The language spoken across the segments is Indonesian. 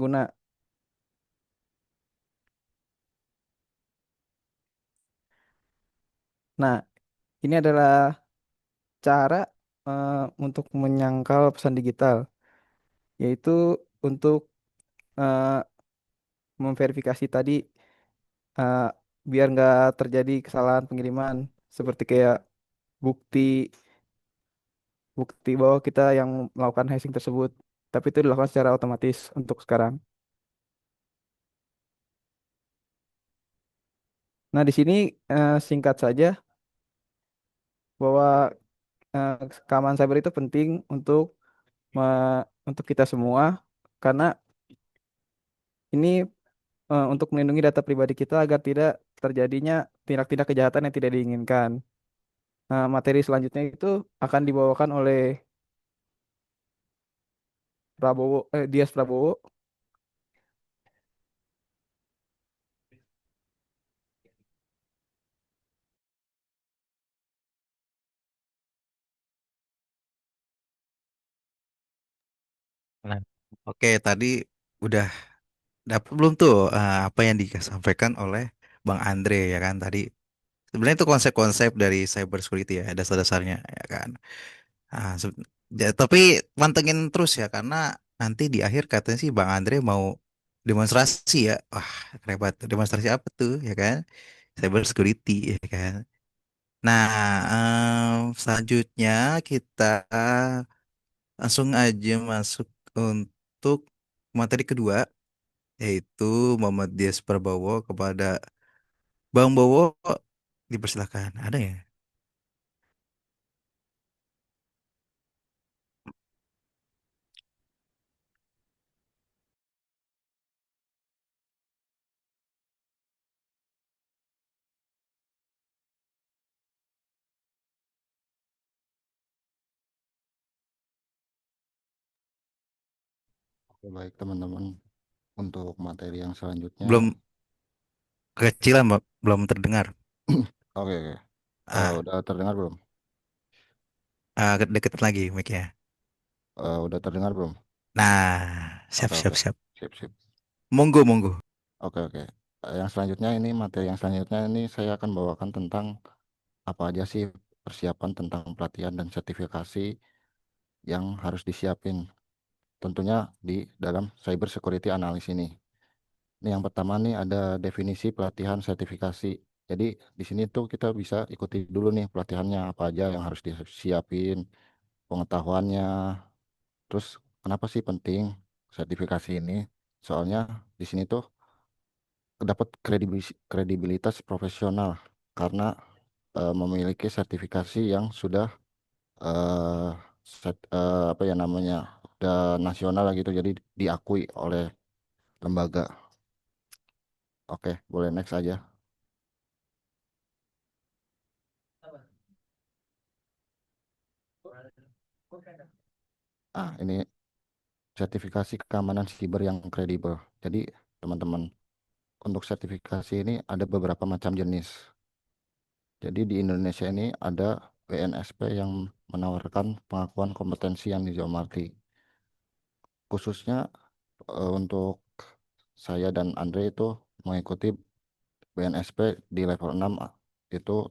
pengguna. Nah, ini adalah cara untuk menyangkal pesan digital, yaitu untuk eh, memverifikasi tadi eh, biar nggak terjadi kesalahan pengiriman, seperti kayak bukti bukti bahwa kita yang melakukan hashing tersebut. Tapi itu dilakukan secara otomatis untuk sekarang. Nah, di sini singkat saja bahwa eh, keamanan cyber itu penting untuk kita semua karena ini untuk melindungi data pribadi kita agar tidak terjadinya tindak-tindak kejahatan yang tidak diinginkan. Nah, materi selanjutnya itu akan dibawakan oleh Dias Prabowo. Nah, oke, tadi udah dapat belum tuh apa yang disampaikan oleh Bang Andre ya kan tadi. Sebenarnya itu konsep-konsep dari cyber security ya, dasar-dasarnya ya kan. Tapi mantengin terus ya karena nanti di akhir katanya sih Bang Andre mau demonstrasi ya. Wah, hebat. Demonstrasi apa tuh ya kan? Cyber security ya kan. Nah, selanjutnya kita langsung aja masuk untuk materi kedua, yaitu Muhammad Dias Prabowo kepada Bang Bowo. Dipersilakan. Ada ya? Oke, baik teman-teman, untuk materi yang selanjutnya, Belum kecilan, Mbak. Belum terdengar. oke, oke. Ah, Udah terdengar belum? deketin lagi mic-nya. Udah terdengar belum? Nah, siap, Oke, siap, oke, siap. sip, sip. Monggo, monggo. Oke, oke. Yang selanjutnya ini materi yang selanjutnya ini saya akan bawakan tentang apa aja sih persiapan tentang pelatihan dan sertifikasi yang harus disiapin. Tentunya di dalam cyber security analyst ini. Ini yang pertama nih ada definisi pelatihan sertifikasi. Jadi di sini tuh kita bisa ikuti dulu nih pelatihannya apa aja yang harus disiapin, pengetahuannya. Terus kenapa sih penting sertifikasi ini? Soalnya di sini tuh dapat kredibilitas profesional karena memiliki sertifikasi yang sudah eh, apa ya namanya, udah nasional lah gitu. Jadi diakui oleh lembaga. Oke, boleh next aja. Ini sertifikasi keamanan siber yang kredibel. Jadi teman-teman, untuk sertifikasi ini ada beberapa macam jenis. Jadi di Indonesia ini ada BNSP yang menawarkan pengakuan kompetensi yang dijawab. Khususnya untuk saya dan Andre itu mengikuti BNSP di level 6, itu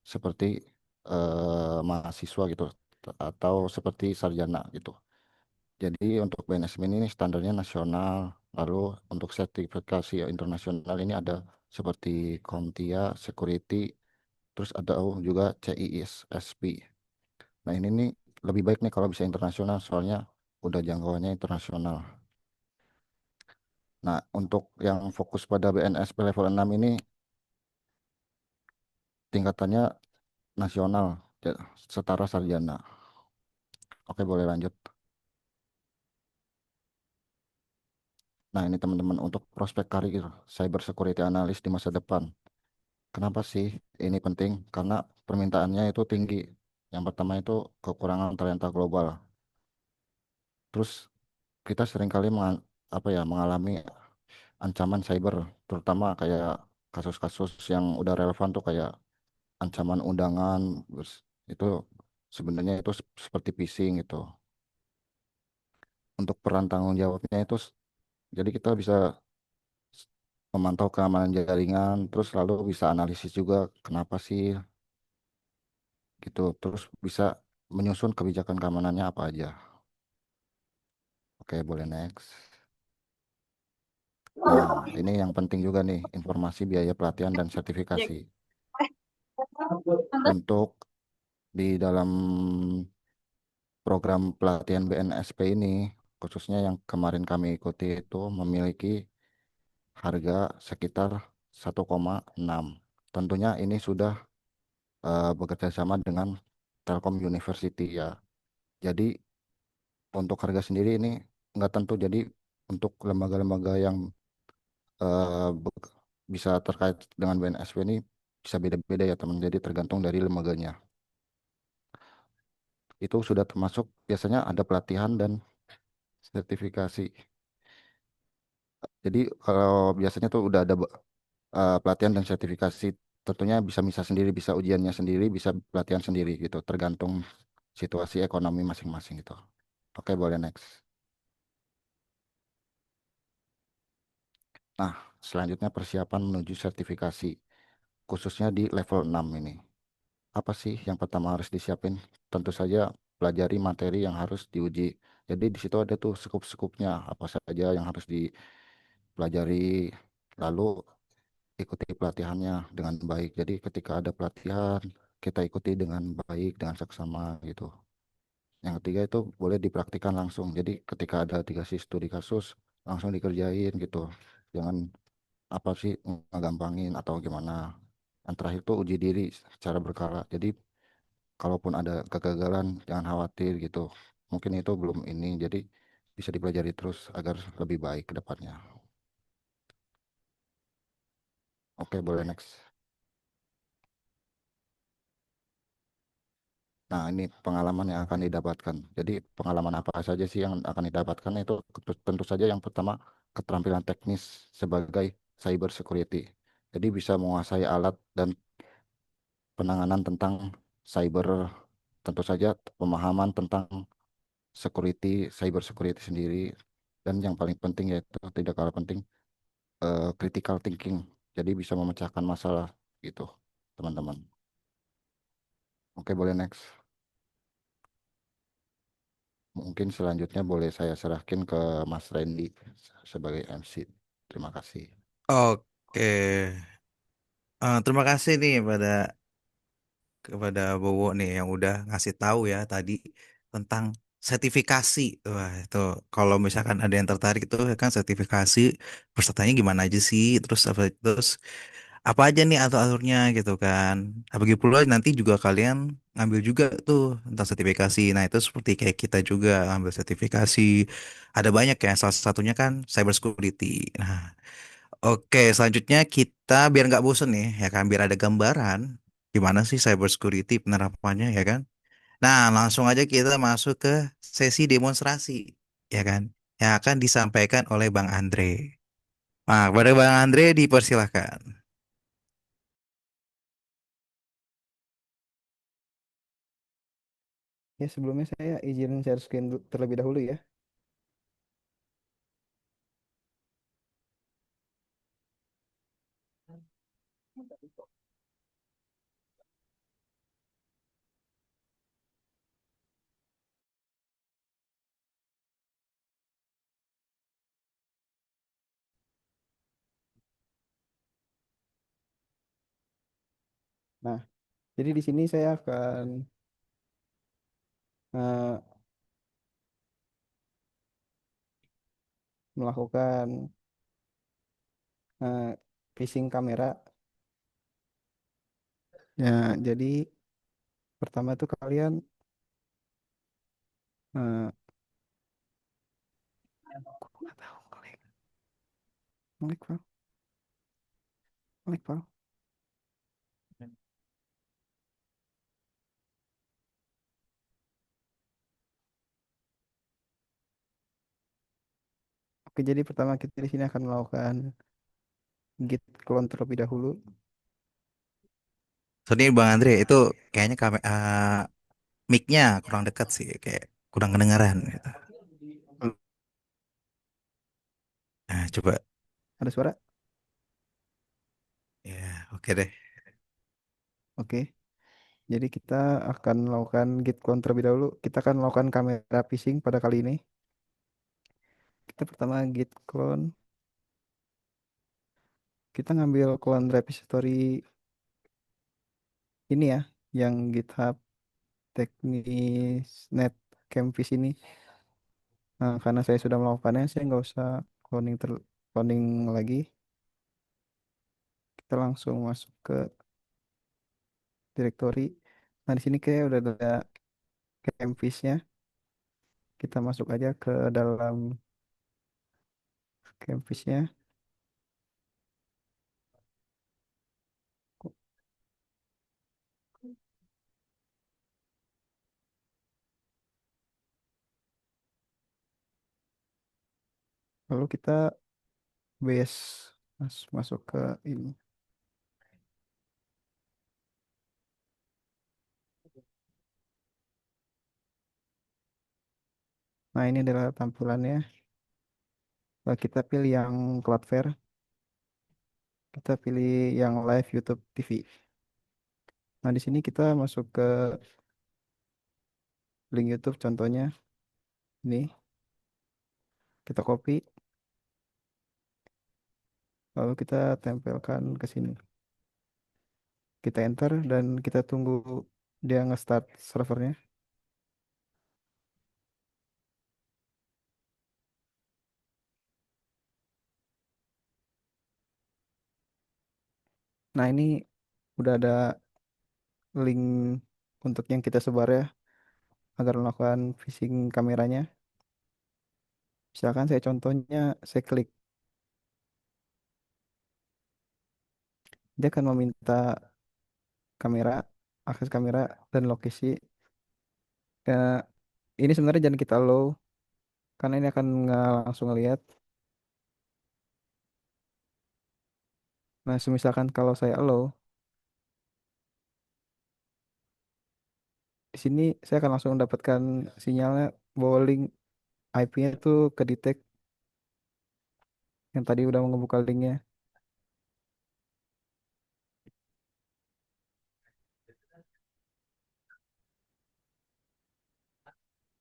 seperti mahasiswa gitu atau seperti sarjana gitu. Jadi untuk BNSP ini standarnya nasional. Lalu untuk sertifikasi internasional ini ada seperti CompTIA, Security, terus ada juga CISSP. Nah ini nih lebih baik nih kalau bisa internasional, soalnya udah jangkauannya internasional. Nah untuk yang fokus pada BNSP level 6 ini tingkatannya nasional, setara sarjana. Oke, boleh lanjut. Nah ini teman-teman untuk prospek karir cyber security analyst di masa depan. Kenapa sih ini penting? Karena permintaannya itu tinggi. Yang pertama itu kekurangan talenta global. Terus kita seringkali apa ya, mengalami ancaman cyber, terutama kayak kasus-kasus yang udah relevan tuh kayak ancaman undangan, itu sebenarnya itu seperti phishing gitu. Untuk peran tanggung jawabnya itu Jadi kita bisa memantau keamanan jaringan, terus lalu bisa analisis juga kenapa sih gitu. Terus bisa menyusun kebijakan keamanannya apa aja. Oke, boleh next. Nah, ini yang penting juga nih, informasi biaya pelatihan dan sertifikasi. Untuk di dalam program pelatihan BNSP ini, khususnya yang kemarin kami ikuti itu memiliki harga sekitar 1,6. Tentunya ini sudah bekerja sama dengan Telkom University ya. Jadi untuk harga sendiri ini nggak tentu. Jadi untuk lembaga-lembaga yang eh, be- bisa terkait dengan BNSP ini bisa beda-beda ya teman. Jadi tergantung dari lembaganya. Itu sudah termasuk biasanya ada pelatihan dan sertifikasi. Jadi kalau biasanya tuh udah ada pelatihan dan sertifikasi, tentunya bisa misah sendiri, bisa ujiannya sendiri, bisa pelatihan sendiri gitu, tergantung situasi ekonomi masing-masing gitu. Oke, boleh next. Nah, selanjutnya persiapan menuju sertifikasi, khususnya di level 6 ini. Apa sih yang pertama harus disiapin? Tentu saja pelajari materi yang harus diuji. Jadi di situ ada tuh skup-skupnya, apa saja yang harus dipelajari, lalu ikuti pelatihannya dengan baik. Jadi ketika ada pelatihan, kita ikuti dengan baik, dengan seksama gitu. Yang ketiga itu boleh dipraktikkan langsung. Jadi ketika ada dikasih studi kasus, langsung dikerjain gitu. Jangan apa sih ngegampangin atau gimana. Yang terakhir itu uji diri secara berkala. Jadi kalaupun ada kegagalan, jangan khawatir gitu. Mungkin itu belum ini, jadi bisa dipelajari terus agar lebih baik ke depannya. Oke, boleh next. Nah, ini pengalaman yang akan didapatkan. Jadi, pengalaman apa saja sih yang akan didapatkan itu tentu saja yang pertama keterampilan teknis sebagai cyber security. Jadi bisa menguasai alat dan penanganan tentang cyber, tentu saja pemahaman tentang security, cyber security sendiri, dan yang paling penting yaitu tidak kalah penting critical thinking. Jadi bisa memecahkan masalah gitu, teman-teman. Oke, boleh next. Mungkin selanjutnya boleh saya serahkan ke Mas Randy sebagai MC. Terima kasih. Oke. Terima kasih nih kepada Bowo nih yang udah ngasih tahu ya tadi tentang sertifikasi. Wah, itu kalau misalkan ada yang tertarik itu ya kan sertifikasi pesertanya gimana aja sih? Terus apa aja nih atur-aturnya gitu kan. Nah, bagi pula nanti juga kalian ngambil juga tuh tentang sertifikasi. Nah, itu seperti kayak kita juga ngambil sertifikasi. Ada banyak ya, salah satunya kan cyber security. Nah, oke, selanjutnya kita biar nggak bosen nih, ya kan, biar ada gambaran gimana sih cyber security penerapannya, ya kan. Nah, langsung aja kita masuk ke sesi demonstrasi, ya kan, yang akan disampaikan oleh Bang Andre. Nah, kepada Bang Andre dipersilahkan. Ya, sebelumnya saya izin share screen terlebih dahulu ya. Nah, jadi di sini saya akan eh, melakukan eh, phishing kamera. Ya, jadi pertama tuh kalian eh, aku nggak tahu ngelag, ngelag, Val. Ngelag, Val. Oke, jadi pertama kita di sini akan melakukan git clone terlebih dahulu. Soalnya Bang Andre itu kayaknya mic-nya kurang dekat sih, kayak kurang kedengaran gitu. Nah, coba. Ada suara? Ya, oke deh. Oke. Jadi kita akan melakukan git clone terlebih dahulu. Kita akan melakukan kamera phishing pada kali ini. Kita pertama git clone. Kita ngambil clone repository ini ya, yang GitHub Teknisnet Campus ini. Nah, karena saya sudah melakukannya, saya nggak usah cloning lagi. Kita langsung masuk ke directory. Nah, di sini kayak udah ada campusnya. Kita masuk aja ke dalam campusnya. Lalu kita base masuk ke ini. Nah, ini adalah tampilannya. Lalu kita pilih yang Cloudflare. Kita pilih yang live YouTube TV. Nah, di sini kita masuk ke link YouTube contohnya. Ini kita copy, lalu kita tempelkan ke sini. Kita enter dan kita tunggu dia nge-start servernya. Nah, ini udah ada link untuk yang kita sebar ya, agar melakukan phishing kameranya. Misalkan saya contohnya, saya klik, dia akan meminta kamera, akses kamera dan lokasi. Eh, ini sebenarnya jangan kita allow, karena ini akan nggak langsung ngelihat. Nah, misalkan kalau saya allow, di sini saya akan langsung mendapatkan sinyalnya bahwa link IP-nya itu ke detect yang tadi udah ngebuka linknya.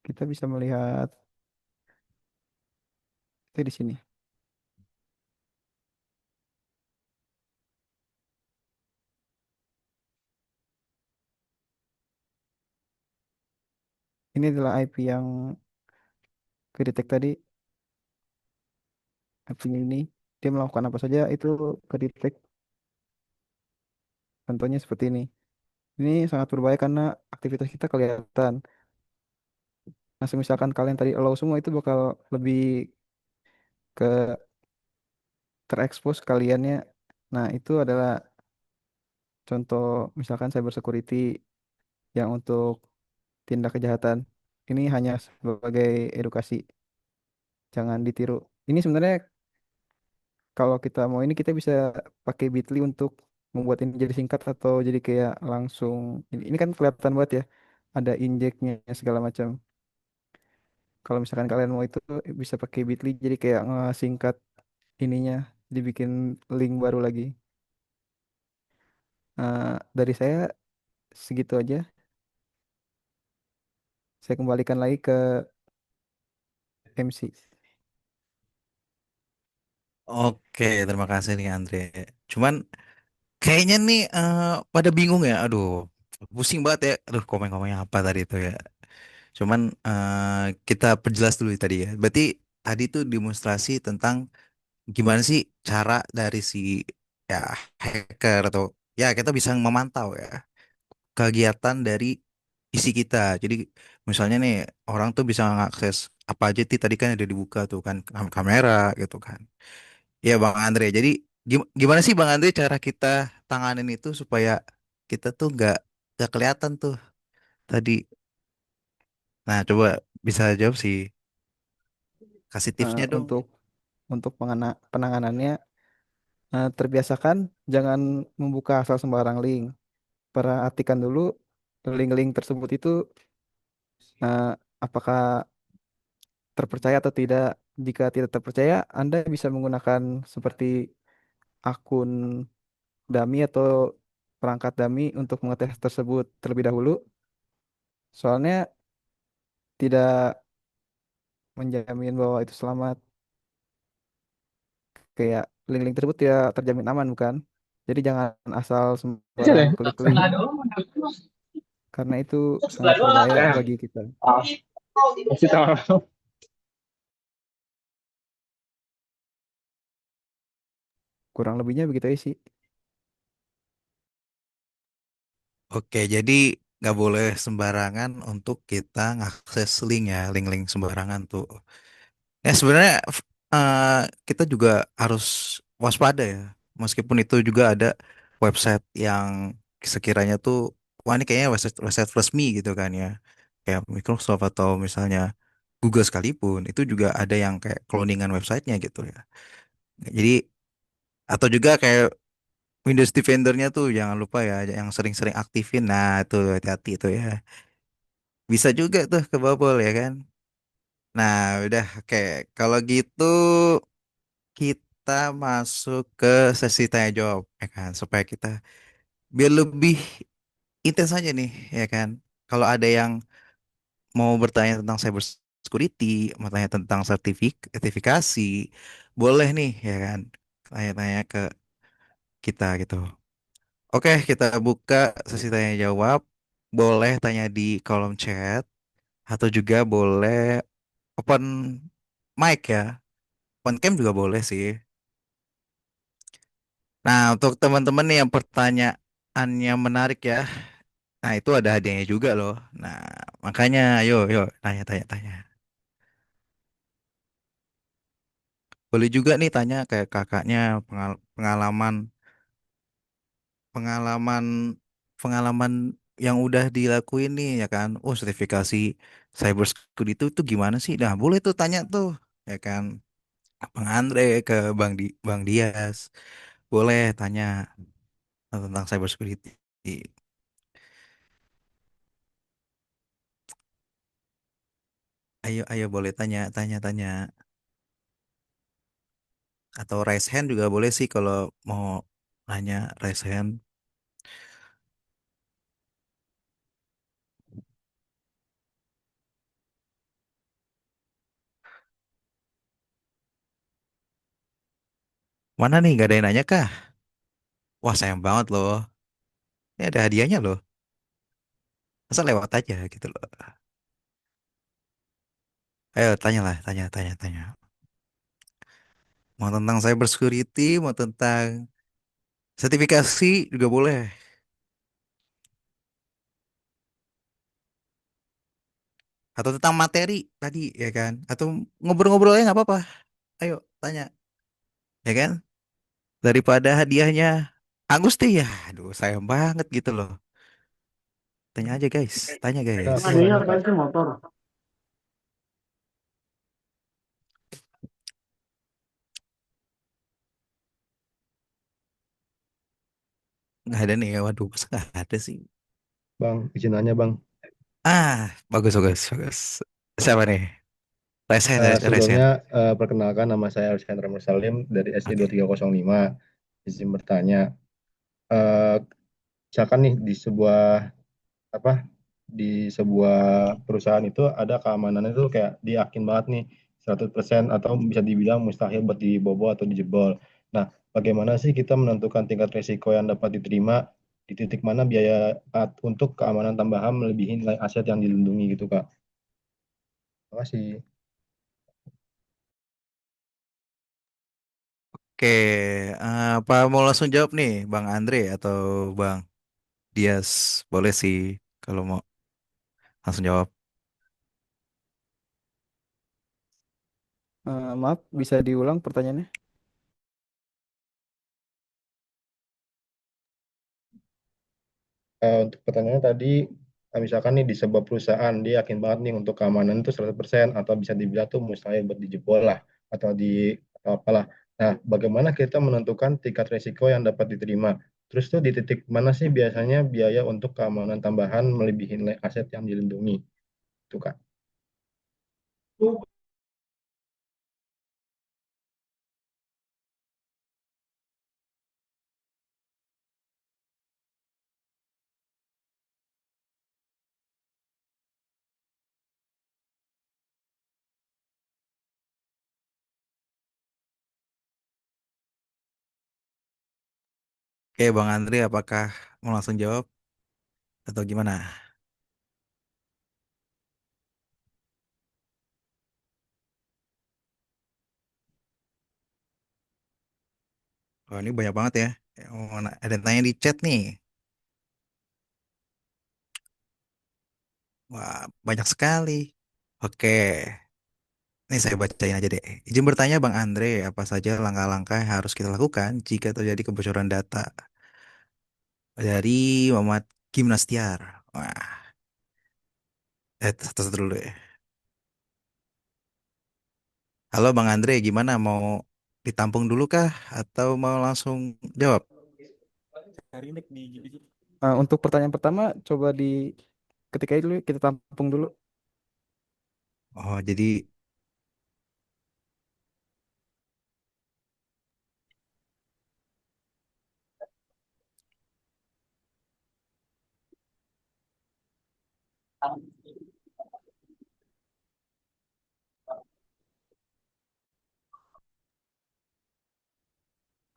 Kita bisa melihat itu di sini. Ini adalah IP yang ke detect tadi. IP ini dia melakukan apa saja itu ke detect. Contohnya seperti ini. Ini sangat berbahaya karena aktivitas kita kelihatan. Nah, misalkan kalian tadi allow semua itu bakal lebih ke terekspos kaliannya. Nah, itu adalah contoh misalkan cyber security yang untuk tindak kejahatan. Ini hanya sebagai edukasi, jangan ditiru. Ini sebenarnya kalau kita mau ini kita bisa pakai Bitly untuk membuat ini jadi singkat atau jadi kayak langsung. Ini kan kelihatan banget ya, ada injeknya segala macam. Kalau misalkan kalian mau itu bisa pakai Bitly jadi kayak singkat ininya, dibikin link baru lagi. Dari saya segitu aja. Saya kembalikan lagi ke MC. Oke, terima kasih nih Andre. Cuman kayaknya nih pada bingung ya. Aduh, pusing banget ya. Aduh, komen-komennya apa tadi itu ya. Cuman kita perjelas dulu tadi ya. Berarti tadi tuh demonstrasi tentang gimana sih cara dari si ya hacker atau ya kita bisa memantau ya kegiatan dari isi kita. Jadi misalnya nih orang tuh bisa mengakses apa aja tadi kan ada dibuka tuh kan kamera gitu kan. Ya Bang Andre. Jadi gimana sih Bang Andre cara kita tanganin itu supaya kita tuh nggak kelihatan tuh tadi. Nah coba bisa jawab sih. Kasih tipsnya dong. Untuk penanganannya, terbiasakan jangan membuka asal sembarang link. Perhatikan dulu link-link tersebut itu apakah terpercaya atau tidak. Jika tidak terpercaya, Anda bisa menggunakan seperti akun dummy atau perangkat dummy untuk mengetes tersebut terlebih dahulu. Soalnya tidak menjamin bahwa itu selamat. Kayak link-link tersebut tidak terjamin aman, bukan? Jadi jangan asal sembarang klik link karena itu sangat berbahaya bagi kita. Kurang lebihnya begitu aja sih. Oke, jadi nggak boleh sembarangan untuk kita ngakses link ya, link-link sembarangan tuh. Ya sebenarnya eh, kita juga harus waspada ya, meskipun itu juga ada website yang sekiranya tuh, wah ini kayaknya website, website resmi gitu kan ya, kayak Microsoft atau misalnya Google sekalipun, itu juga ada yang kayak cloningan websitenya gitu ya. Jadi atau juga kayak Windows Defender-nya tuh jangan lupa ya, yang sering-sering aktifin. Nah, itu hati-hati tuh ya. Bisa juga tuh kebobol ya kan. Nah, udah oke. Kalau gitu kita masuk ke sesi tanya jawab ya kan, supaya kita biar lebih intens aja nih ya kan. Kalau ada yang mau bertanya tentang cyber security, mau tanya tentang sertifikasi, boleh nih ya kan. Tanya-tanya ke kita gitu. Oke, kita buka sesi tanya jawab. Boleh tanya di kolom chat atau juga boleh open mic ya. Open cam juga boleh sih. Nah, untuk teman-teman nih yang pertanyaannya menarik ya. Nah, itu ada hadiahnya juga loh. Nah, makanya ayo, ayo tanya, tanya, tanya. Boleh juga nih tanya kayak kakaknya pengalaman, pengalaman, pengalaman yang udah dilakuin nih ya kan. Oh, sertifikasi cyber security itu gimana sih? Nah, boleh tuh tanya tuh ya kan. Bang Andre ke Bang Dias. Boleh tanya tentang cyber security. Ayo, ayo boleh tanya, tanya, tanya. Atau raise hand juga boleh sih kalau mau nanya raise hand. Mana nih, gak ada yang nanya kah? Wah, sayang banget loh. Ini ada hadiahnya loh. Masa lewat aja gitu loh. Ayo, tanyalah, tanya, tanya, tanya. Mau tentang cyber security, mau tentang sertifikasi juga boleh. Atau tentang materi tadi, ya kan? Atau ngobrol-ngobrol aja nggak apa-apa. Ayo, tanya, ya kan? Daripada hadiahnya Agus deh ya. Aduh, sayang banget gitu loh. Tanya aja guys, tanya Kak, guys. ini apa sih motor? Nggak ada nih, waduh, masa nggak ada sih? Bang, izin nanya bang. Ah, bagus, bagus, bagus. Siapa nih? Resen, resen. Sebelumnya perkenalkan nama saya Alexander Mursalim dari SI Oke. 2305. Izin bertanya, eh, misalkan nih di sebuah apa di sebuah perusahaan itu ada keamanan itu kayak diyakin banget nih 100% atau bisa dibilang mustahil buat dibobol atau dijebol. Nah, bagaimana sih kita menentukan tingkat risiko yang dapat diterima di titik mana biaya untuk keamanan tambahan melebihi nilai aset yang dilindungi gitu Kak? Terima kasih. Oke, apa mau langsung jawab nih, Bang Andre atau Bang Dias? Boleh sih, kalau mau langsung jawab. Maaf, bisa diulang pertanyaannya? Untuk pertanyaannya tadi, misalkan nih di sebuah perusahaan dia yakin banget nih untuk keamanan itu 100% atau bisa dibilang tuh mustahil buat dijebol lah atau atau apalah. Nah, bagaimana kita menentukan tingkat risiko yang dapat diterima? Terus tuh di titik mana sih biasanya biaya untuk keamanan tambahan melebihi nilai aset yang dilindungi? Itu Kak. Oke, Bang Andre, apakah mau langsung jawab atau gimana? Oh, ini banyak banget ya. Ada yang tanya di chat nih. Wah, banyak sekali. Oke, ini saya bacain aja deh. Izin bertanya Bang Andre, apa saja langkah-langkah yang harus kita lakukan jika terjadi kebocoran data dari Muhammad Gimnastiar. Wah, satu dulu ya. Halo Bang Andre, gimana mau ditampung dulu kah atau mau langsung jawab? Untuk pertanyaan pertama, coba di ketika dulu kita tampung dulu. Oh, jadi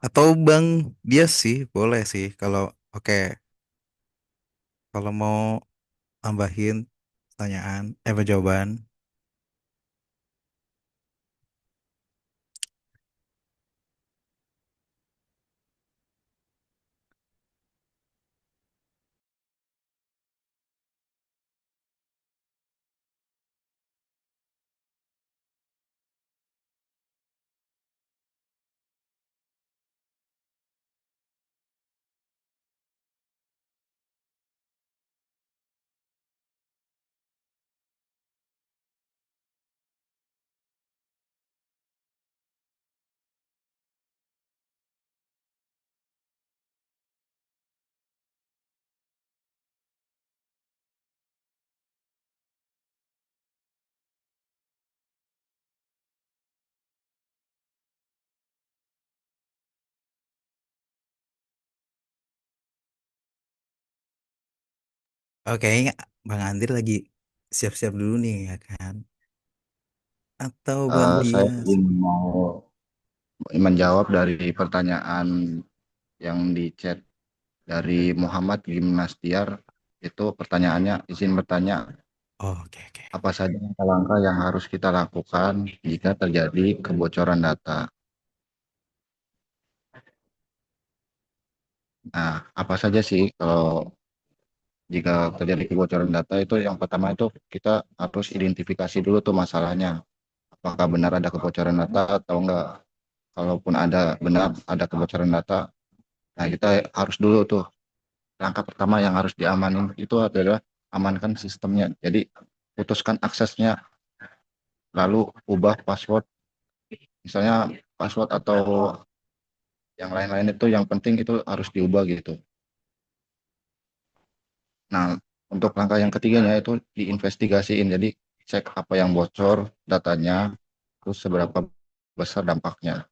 atau Bang dia sih boleh sih kalau oke kalau mau tambahin pertanyaan jawaban. Oke, Bang Andri lagi siap-siap dulu nih ya kan? Atau Bang Saya Dias? ingin mau menjawab dari pertanyaan yang di chat dari Muhammad Gimnastiar. Itu pertanyaannya, izin bertanya, Oh, oke oke. apa saja langkah-langkah yang harus kita lakukan jika terjadi kebocoran data? Nah, apa saja sih kalau jika terjadi kebocoran data itu yang pertama itu kita harus identifikasi dulu tuh masalahnya. Apakah benar ada kebocoran data atau enggak? Kalaupun ada benar ada kebocoran data, nah kita harus dulu tuh langkah pertama yang harus diamanin itu adalah amankan sistemnya. Jadi putuskan aksesnya, lalu ubah password, misalnya password atau yang lain-lain itu yang penting itu harus diubah gitu. Nah, untuk langkah yang ketiganya itu diinvestigasiin. Jadi cek apa yang bocor datanya, terus seberapa besar dampaknya.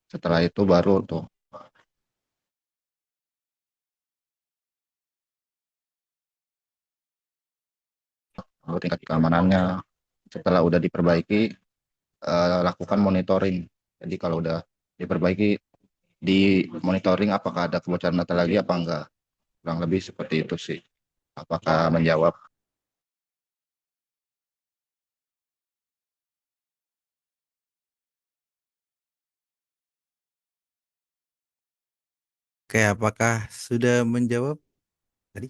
Setelah itu baru tuh baru tingkat keamanannya. Setelah udah diperbaiki, lakukan monitoring. Jadi kalau udah diperbaiki, di monitoring apakah ada kebocoran data lagi apa enggak. Kurang lebih seperti itu sih. Apakah menjawab? Oke, apakah sudah menjawab tadi?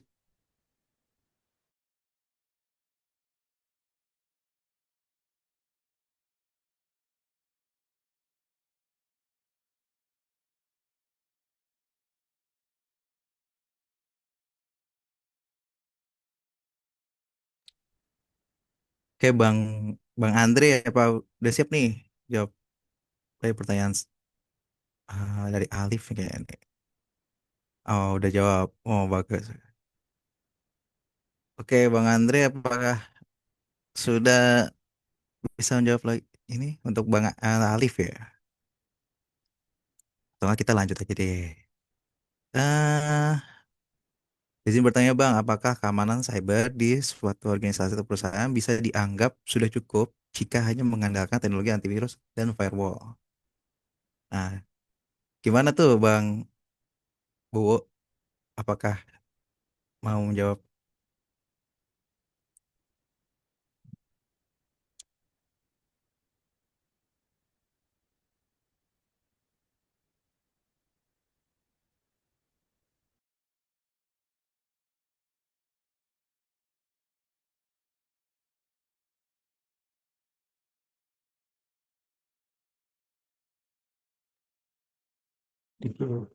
Oke, Bang Andre apa udah siap nih jawab dari pertanyaan dari Alif nih kayaknya. Oh, udah jawab. Oh, bagus. Oke, Bang Andre, apakah sudah bisa menjawab lagi ini untuk Bang Alif ya? Atau nggak kita lanjut aja deh. Eh, izin bertanya Bang, apakah keamanan cyber di suatu organisasi atau perusahaan bisa dianggap sudah cukup jika hanya mengandalkan teknologi antivirus dan firewall? Nah, gimana tuh Bang Bu, apakah mau menjawab? Dikir-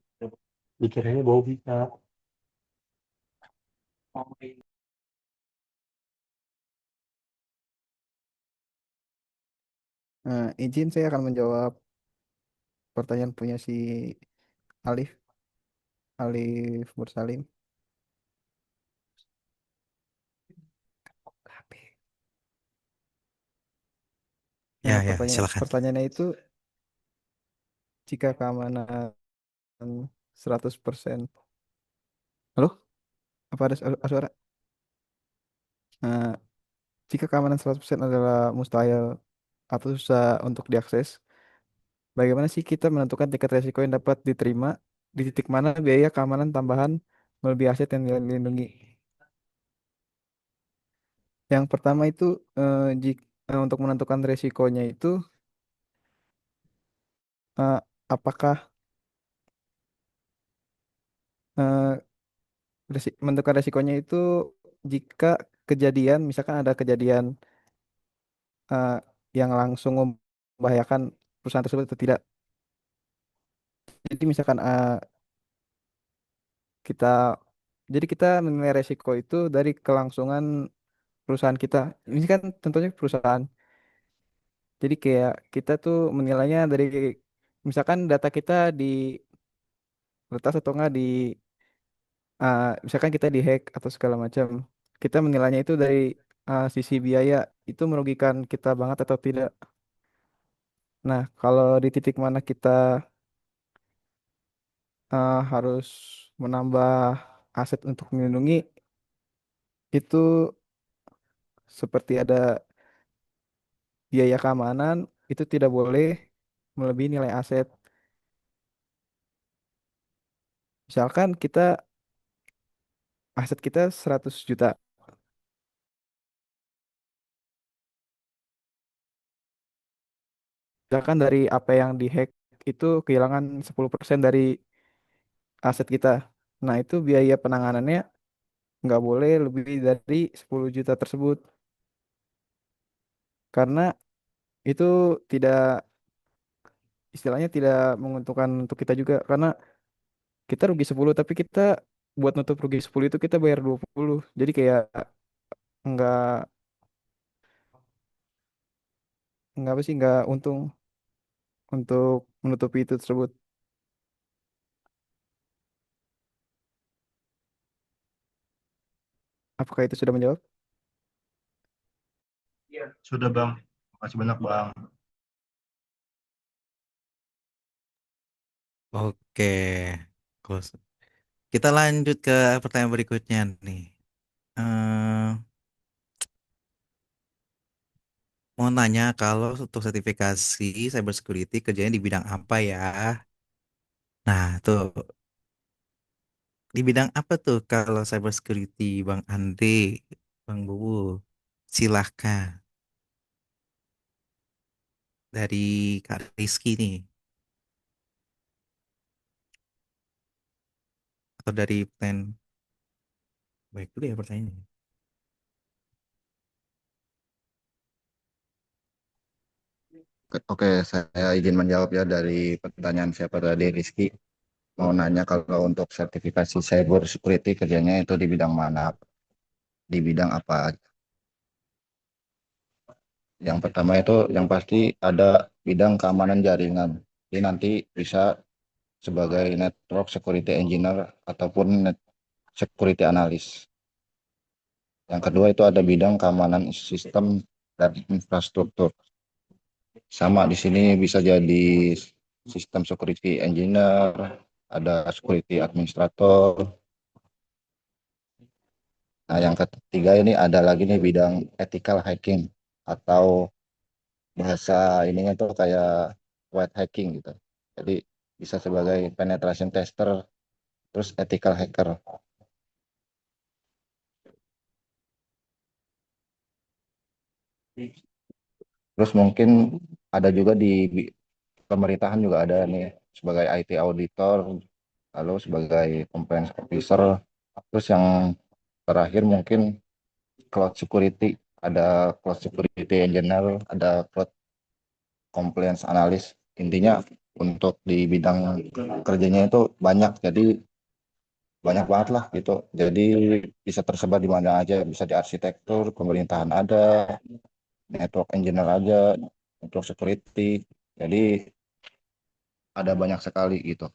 Dikiranya bau bisa. Izin saya akan menjawab pertanyaan punya si Alif, Alif Mursalim. Ya, ya, Pertanyaan silakan. pertanyaannya itu jika keamanan 100%. Halo? Apa ada suara? Eh, Jika keamanan 100% adalah mustahil atau susah untuk diakses, bagaimana sih kita menentukan tingkat resiko yang dapat diterima di titik mana biaya keamanan tambahan melebihi aset yang dilindungi? Yang pertama itu untuk menentukan resikonya itu eh, apakah eh, menentukan resikonya itu jika kejadian, misalkan ada kejadian eh, yang langsung membahayakan perusahaan tersebut atau tidak. Jadi misalkan kita, jadi kita menilai resiko itu dari kelangsungan perusahaan kita. Ini kan tentunya perusahaan. Jadi kayak kita tuh menilainya dari misalkan data kita di retas atau enggak misalkan kita dihack atau segala macam. Kita menilainya itu dari sisi biaya itu merugikan kita banget atau tidak. Nah, kalau di titik mana kita harus menambah aset untuk melindungi itu seperti ada biaya keamanan itu tidak boleh melebihi nilai aset. Misalkan aset kita 100 juta. Misalkan dari apa yang dihack itu kehilangan 10% dari aset kita. Nah, itu biaya penanganannya nggak boleh lebih dari 10 juta tersebut. Karena itu tidak istilahnya tidak menguntungkan untuk kita juga. Karena kita rugi 10 tapi kita buat nutup rugi 10 itu kita bayar 20. Jadi kayak nggak nggak apa sih nggak untung untuk menutupi itu tersebut. Apakah itu sudah menjawab? Sudah Bang, makasih banyak Bang. Oke. Close. Kita lanjut ke pertanyaan berikutnya nih. Eh, mau nanya kalau untuk sertifikasi cybersecurity kerjanya di bidang apa ya? Nah, tuh di bidang apa tuh kalau cybersecurity Bang Andre, Bang Bubu? Silahkan dari Kak Rizky nih atau dari plan. Baik dulu ya pertanyaannya. Oke, saya izin menjawab ya dari pertanyaan siapa tadi, Rizky. Mau nanya kalau untuk sertifikasi cyber security kerjanya itu di bidang mana? Di bidang apa? Yang pertama itu yang pasti ada bidang keamanan jaringan. Ini nanti bisa sebagai network security engineer ataupun net security analyst. Yang kedua itu ada bidang keamanan sistem dan infrastruktur. Sama di sini bisa jadi sistem security engineer, ada security administrator. Nah, yang ketiga ini ada lagi nih bidang ethical hacking atau bahasa ininya tuh kayak white hacking gitu. Jadi bisa sebagai penetration tester terus ethical hacker. Terus mungkin ada juga di pemerintahan juga ada nih sebagai IT auditor, lalu sebagai compliance officer. Terus yang terakhir mungkin cloud security, ada cloud security engineer, ada cloud compliance analyst. Intinya untuk di bidang kerjanya itu banyak, jadi banyak banget lah gitu. Jadi bisa tersebar di mana aja, bisa di arsitektur, pemerintahan ada, network engineer aja, network security. Jadi ada banyak sekali gitu.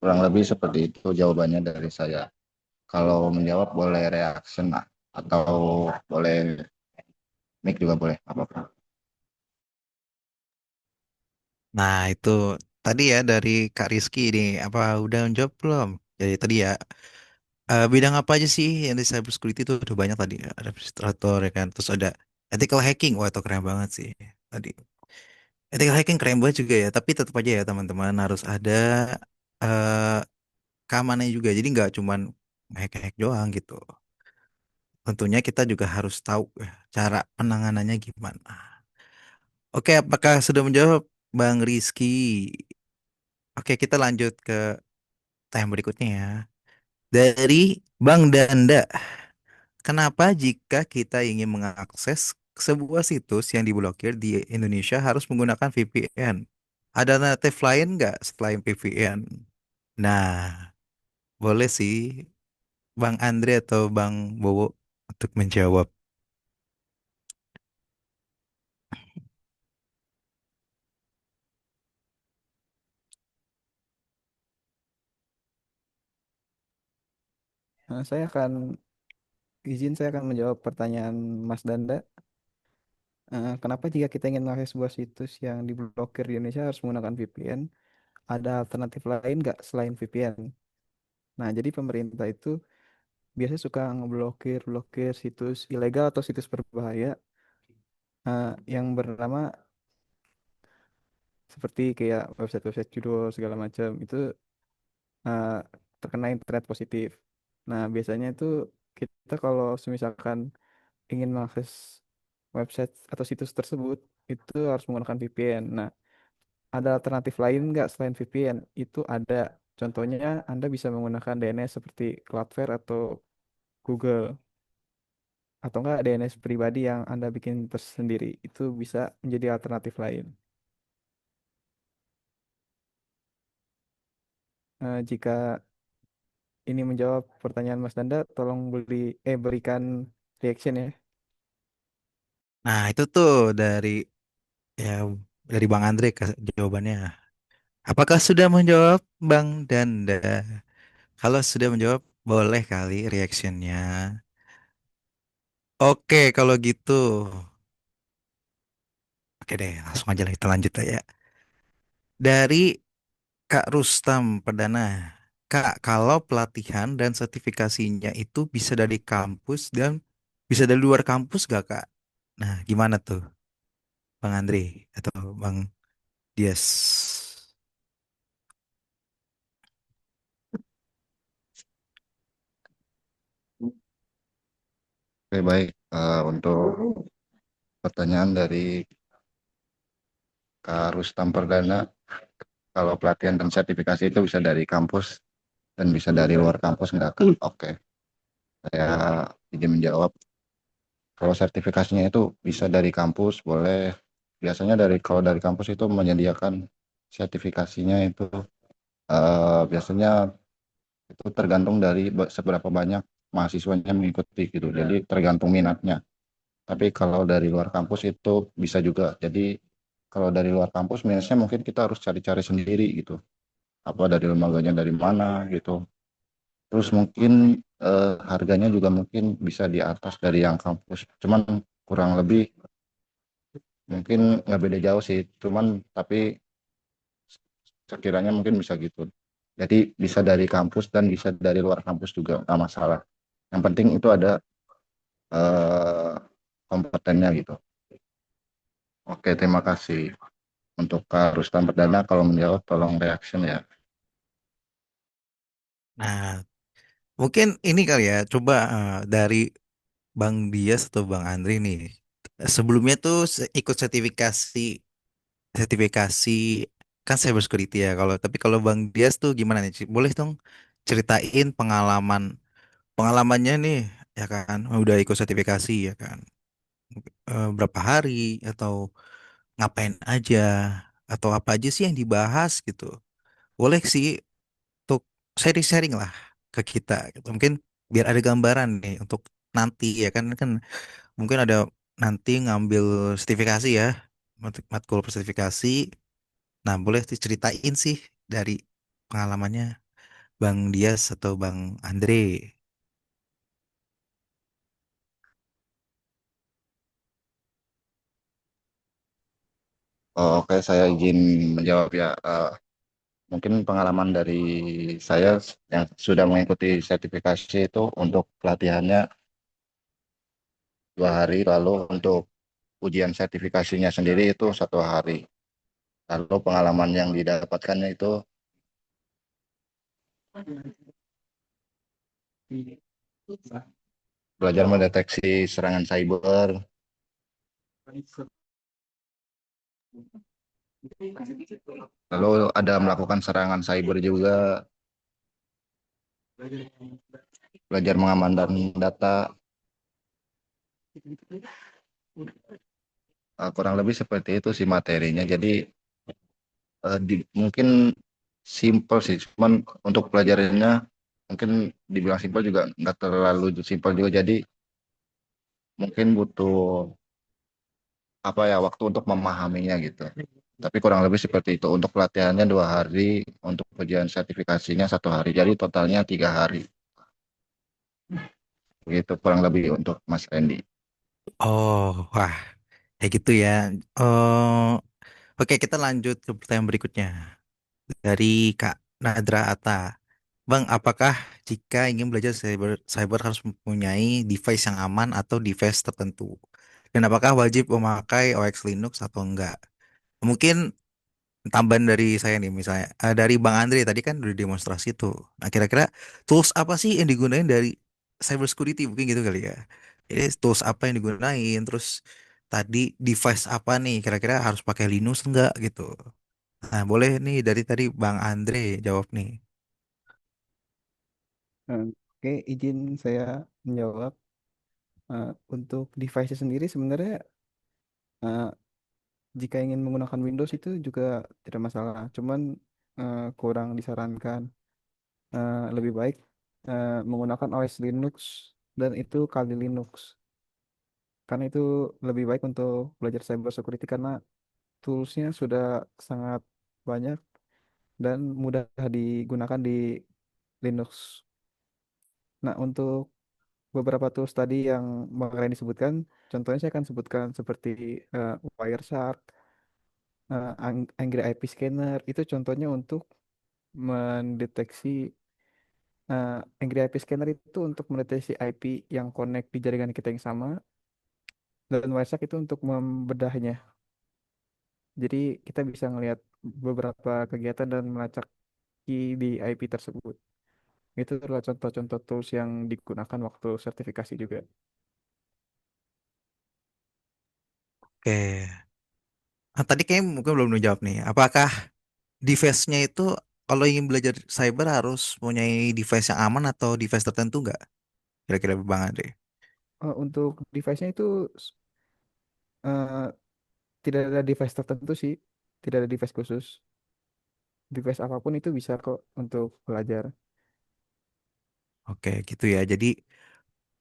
Kurang lebih seperti itu jawabannya dari saya. Kalau menjawab boleh reaction atau boleh mic juga boleh, apa-apa. Nah, itu tadi ya dari Kak Rizky ini apa udah menjawab belum? Jadi tadi ya bidang apa aja sih yang di cyber security itu udah banyak tadi ya. Ada administrator ya kan, terus ada ethical hacking. Wah, itu keren banget sih tadi. Ethical hacking keren banget juga ya, tapi tetap aja ya teman-teman harus ada eh keamanannya juga. Jadi nggak cuman hack-hack doang gitu. Tentunya kita juga harus tahu cara penanganannya gimana. Oke, apakah sudah menjawab Bang Rizky? Oke, kita lanjut ke time berikutnya ya. Dari Bang Danda, kenapa jika kita ingin mengakses sebuah situs yang diblokir di Indonesia harus menggunakan VPN? Ada alternatif lain nggak selain VPN? Nah, boleh sih Bang Andre atau Bang Bowo untuk menjawab. Nah, saya akan menjawab pertanyaan Mas Danda. Kenapa jika kita ingin mengakses sebuah situs yang diblokir di Indonesia harus menggunakan VPN? Ada alternatif lain nggak selain VPN? Nah, jadi pemerintah itu biasanya suka blokir situs ilegal atau situs berbahaya yang bernama seperti kayak website-website judul segala macam itu eh, terkena internet positif. Nah, biasanya itu kita kalau misalkan ingin mengakses website atau situs tersebut itu harus menggunakan VPN. Nah, ada alternatif lain nggak selain VPN? Itu ada. Contohnya Anda bisa menggunakan DNS seperti Cloudflare atau Google atau enggak DNS pribadi yang Anda bikin tersendiri. Itu bisa menjadi alternatif lain. Jika ini menjawab pertanyaan Mas Danda, tolong berikan reaction ya. Nah, itu tuh ya dari Bang Andre ke jawabannya. Apakah sudah menjawab Bang Danda? Kalau sudah menjawab, boleh kali reactionnya. Oke, kalau gitu. Oke deh, langsung aja lah kita lanjut aja. Dari Kak Rustam Perdana. Kak, kalau pelatihan dan sertifikasinya itu bisa dari kampus dan bisa dari luar kampus gak, Kak? Nah, gimana tuh, Bang Andre atau Bang Dias? Oke, baik. Untuk pertanyaan dari Kak Rustam Perdana, kalau pelatihan dan sertifikasi itu bisa dari kampus dan bisa dari luar kampus enggak, Kak? Oke, saya izin menjawab. Kalau sertifikasinya itu bisa dari kampus, boleh. Biasanya kalau dari kampus itu menyediakan sertifikasinya itu biasanya itu tergantung dari seberapa banyak mahasiswanya mengikuti gitu. Jadi tergantung minatnya. Tapi kalau dari luar kampus itu bisa juga. Jadi kalau dari luar kampus minusnya mungkin kita harus cari-cari sendiri gitu. Apa dari lembaganya dari mana gitu. Terus mungkin harganya juga mungkin bisa di atas dari yang kampus. Cuman kurang lebih mungkin nggak beda jauh sih. Cuman tapi sekiranya mungkin bisa gitu. Jadi bisa dari kampus dan bisa dari luar kampus juga nggak masalah. Yang penting itu ada eh, kompetennya gitu. Oke, terima kasih. Untuk Kak Rustam Perdana, kalau menjawab tolong reaction ya. Nah, mungkin ini kali ya, coba dari Bang Dias atau Bang Andri nih. Sebelumnya tuh ikut sertifikasi sertifikasi kan cyber security ya. Tapi kalau Bang Dias tuh gimana nih? Boleh dong ceritain pengalamannya nih, ya kan? Udah ikut sertifikasi ya kan? Berapa hari atau ngapain aja atau apa aja sih yang dibahas gitu. Boleh sih untuk sharing-sharing lah ke kita gitu. Mungkin biar ada gambaran nih untuk nanti ya kan kan mungkin ada nanti ngambil sertifikasi ya, matkul sertifikasi. Nah, boleh diceritain sih dari pengalamannya Bang Dias atau Bang Andre. Oh, oke, saya izin menjawab ya. Mungkin pengalaman dari saya yang sudah mengikuti sertifikasi itu untuk pelatihannya 2 hari, lalu untuk ujian sertifikasinya sendiri itu 1 hari. Lalu pengalaman yang didapatkannya itu belajar mendeteksi serangan cyber, lalu ada melakukan serangan cyber juga, belajar mengamankan data. Kurang lebih seperti itu sih materinya. Jadi mungkin simple sih, cuman untuk pelajarannya mungkin dibilang simpel juga nggak terlalu simpel juga. Jadi mungkin butuh apa ya waktu untuk memahaminya gitu. Tapi kurang lebih seperti itu. Untuk pelatihannya 2 hari, untuk ujian sertifikasinya 1 hari. Jadi totalnya 3 hari. Begitu kurang lebih untuk Mas Randy. Oh, wah, kayak gitu ya. Oh, oke, kita lanjut ke pertanyaan berikutnya dari Kak Nadra Atta. Bang, apakah jika ingin belajar cyber harus mempunyai device yang aman atau device tertentu? Dan apakah wajib memakai OS Linux atau enggak? Mungkin tambahan dari saya nih, misalnya dari Bang Andre tadi kan udah demonstrasi tuh. Nah, kira-kira tools apa sih yang digunain dari cyber security mungkin gitu kali ya. Jadi tools apa yang digunain, terus tadi device apa nih kira-kira harus pakai Linux enggak gitu. Nah, boleh nih dari tadi Bang Andre jawab nih. Oke, izin saya menjawab. Untuk device sendiri sebenarnya eh, jika ingin menggunakan Windows itu juga tidak masalah. Cuman kurang disarankan. Lebih baik menggunakan OS Linux dan itu Kali Linux. Karena itu lebih baik untuk belajar cyber security karena toolsnya sudah sangat banyak dan mudah digunakan di Linux. Nah, untuk beberapa tools tadi yang Bang Ren disebutkan, contohnya saya akan sebutkan seperti Wireshark, Angry IP Scanner, itu contohnya untuk mendeteksi Angry IP Scanner itu untuk mendeteksi IP yang connect di jaringan kita yang sama, dan Wireshark itu untuk membedahnya. Jadi kita bisa melihat beberapa kegiatan dan melacak key di IP tersebut. Itu adalah contoh-contoh tools yang digunakan waktu sertifikasi juga. Oke. Nah, tadi kayak mungkin belum dijawab nih. Apakah device-nya itu kalau ingin belajar cyber harus punya device yang aman atau device tertentu nggak? Kira-kira Bang Andre. Untuk device-nya itu eh, tidak ada device tertentu sih, tidak ada device khusus. Device apapun itu bisa kok untuk belajar. Oke, gitu ya. Jadi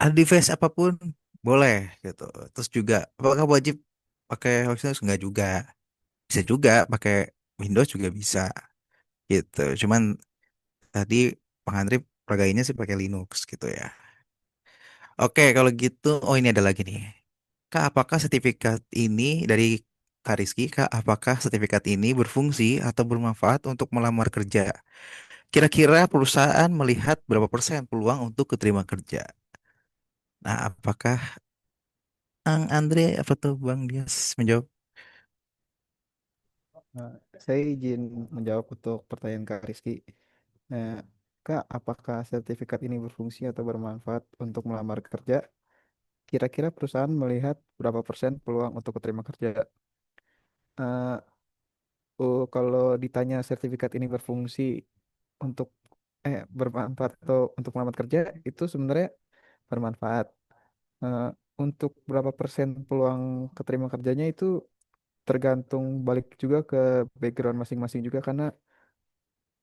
ada device apapun boleh gitu. Terus juga apakah wajib pakai Linux? Enggak juga. Bisa juga pakai Windows juga bisa gitu. Cuman tadi Bang Andre peragainya sih pakai Linux gitu ya. Oke, kalau gitu, oh ini ada lagi nih. Kak, apakah sertifikat ini dari Kak Rizky, Kak, apakah sertifikat ini berfungsi atau bermanfaat untuk melamar kerja? Kira-kira perusahaan melihat berapa persen peluang untuk keterima kerja? Nah, apakah Bang Andre apa tuh Bang Dias menjawab? Nah, saya izin menjawab untuk pertanyaan Kak Rizky. Nah, Kak, apakah sertifikat ini berfungsi atau bermanfaat untuk melamar kerja? Kira-kira perusahaan melihat berapa persen peluang untuk keterima kerja? Eh, kalau ditanya sertifikat ini berfungsi untuk bermanfaat atau untuk melamar kerja, itu sebenarnya bermanfaat. Eh, untuk berapa persen peluang keterima kerjanya itu tergantung balik juga ke background masing-masing juga karena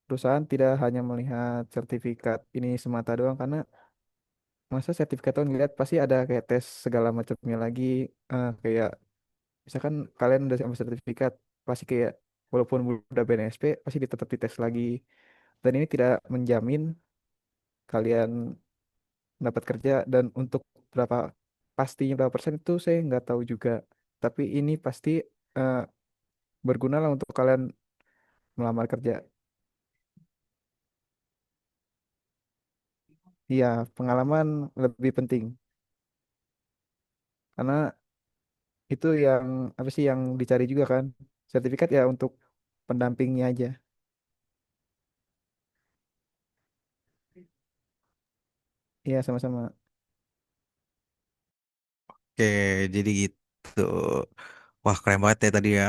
perusahaan tidak hanya melihat sertifikat ini semata doang karena masa sertifikat tuh ngeliat pasti ada kayak tes segala macamnya lagi kayak misalkan kalian udah sama sertifikat pasti kayak walaupun udah BNSP pasti tetap dites lagi dan ini tidak menjamin kalian dapat kerja dan untuk berapa pastinya berapa persen itu saya nggak tahu juga tapi ini pasti eh, berguna lah untuk kalian melamar kerja. Iya, pengalaman lebih penting karena itu yang apa sih yang dicari juga kan. Sertifikat ya untuk pendampingnya aja. Iya, sama-sama. Oke, jadi gitu. Wah, keren banget ya tadi ya.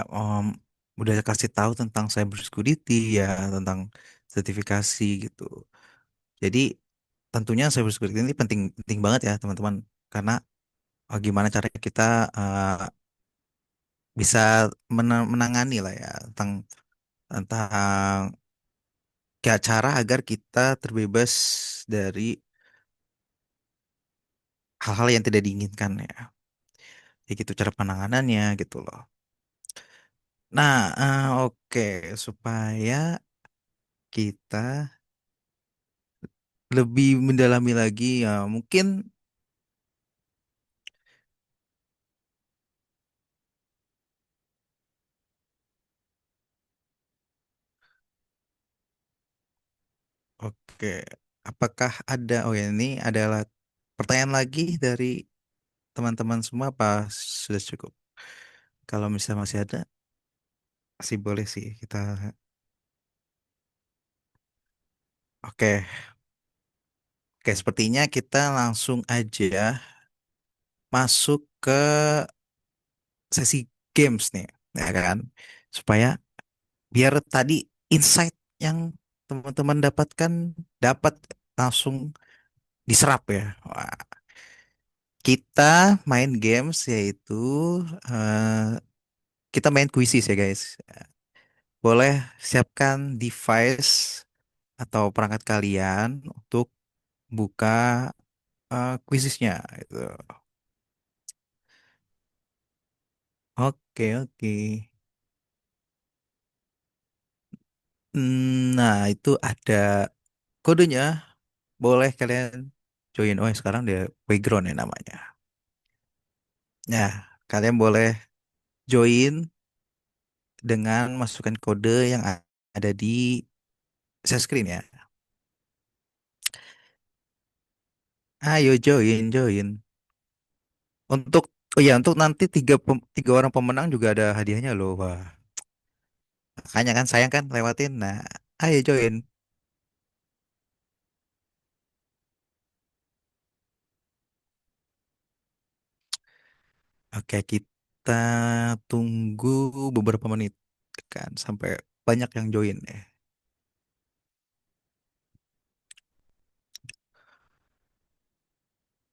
Udah kasih tahu tentang cyber security ya, tentang sertifikasi gitu. Jadi tentunya cyber security ini penting penting banget ya teman-teman, karena gimana cara kita bisa menangani lah ya tentang tentang kayak cara agar kita terbebas dari hal-hal yang tidak diinginkan ya. Ya gitu cara penanganannya gitu loh. Nah, oke, supaya kita lebih mendalami lagi ya mungkin oke, apakah ada oh ya ini adalah pertanyaan lagi dari teman-teman semua apa sudah cukup? Kalau misalnya masih ada, masih boleh sih kita. Oke, oke, sepertinya kita langsung aja masuk ke sesi games nih, ya kan? Supaya biar tadi insight yang teman-teman dapatkan dapat langsung diserap ya. Wah, kita main games yaitu eh, kita main kuisis ya guys. Boleh siapkan device atau perangkat kalian untuk buka kuisisnya gitu. Oke, oke. Nah, itu ada kodenya. Boleh kalian join. Oh, sekarang dia background ya namanya. Nah, kalian boleh join dengan masukkan kode yang ada di share screen ya. Ayo join, join. Untuk oh ya, untuk nanti tiga orang pemenang juga ada hadiahnya loh. Wah, makanya kan sayang kan lewatin. Nah, ayo join. Oke, kita tunggu beberapa menit kan sampai banyak yang join ya.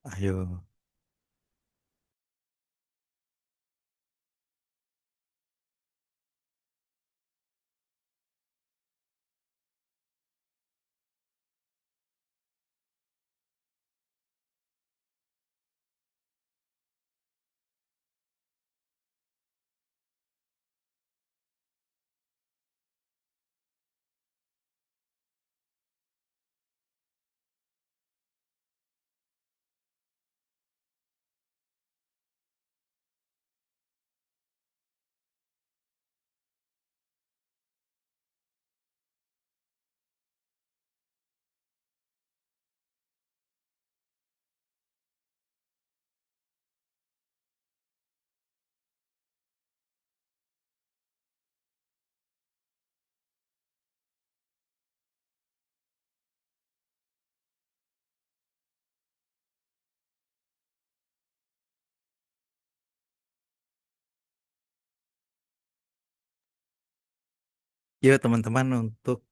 Ayo. Yuk teman-teman, untuk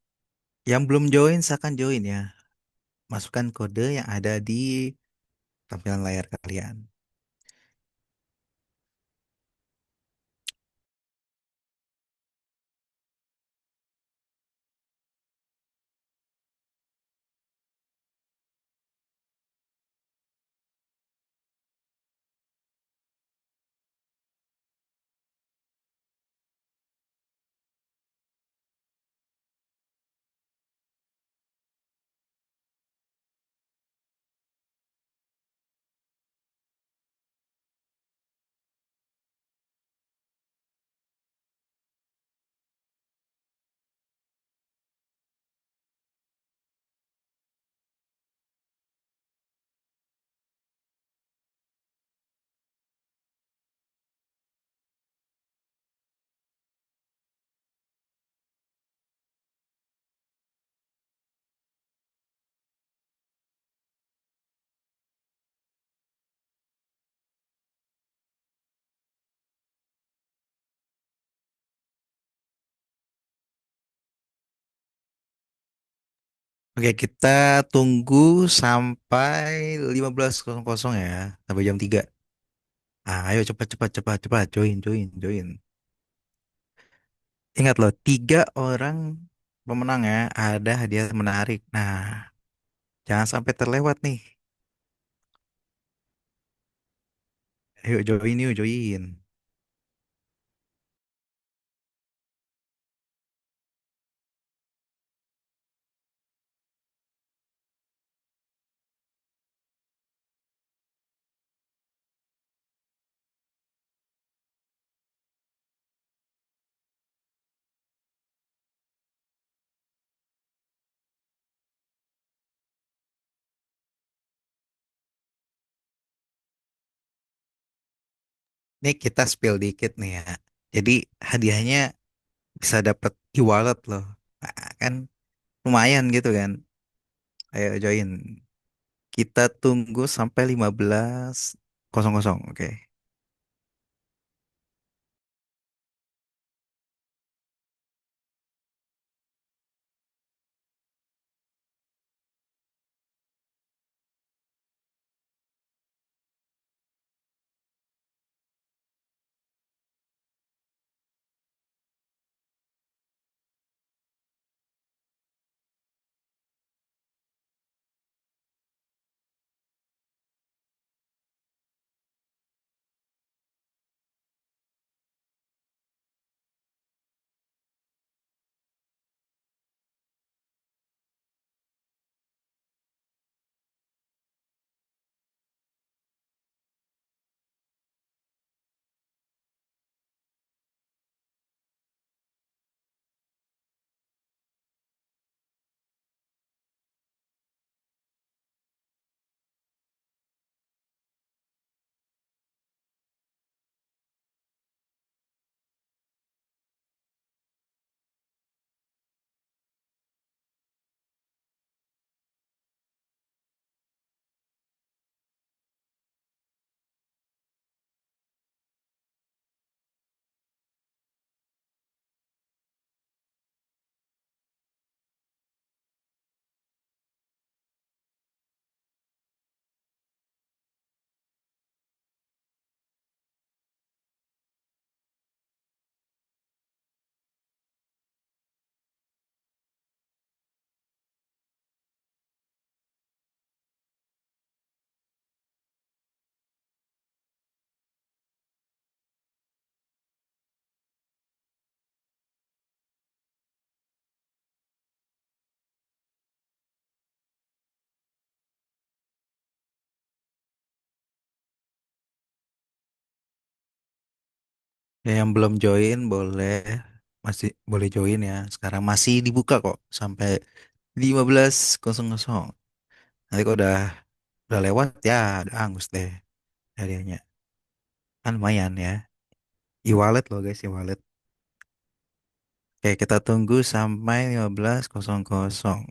yang belum join silahkan join ya. Masukkan kode yang ada di tampilan layar kalian. Oke, kita tunggu sampai 15.00 ya, sampai jam 3. Ayo cepat cepat cepat cepat join join join. Ingat loh, 3 orang pemenang ya, ada hadiah menarik. Nah, jangan sampai terlewat nih. Ayo join yuk join. Nih kita spill dikit nih ya. Jadi hadiahnya bisa dapat e-wallet loh. Nah, kan lumayan gitu kan. Ayo join. Kita tunggu sampai 15.00. Oke. Ya, yang belum join boleh, masih boleh join ya. Sekarang masih dibuka kok sampai 15.00. Nanti kalau udah lewat ya udah angus deh hadiahnya. Kan lumayan ya. E-wallet loh guys, e-wallet. Oke, kita tunggu sampai 15.00.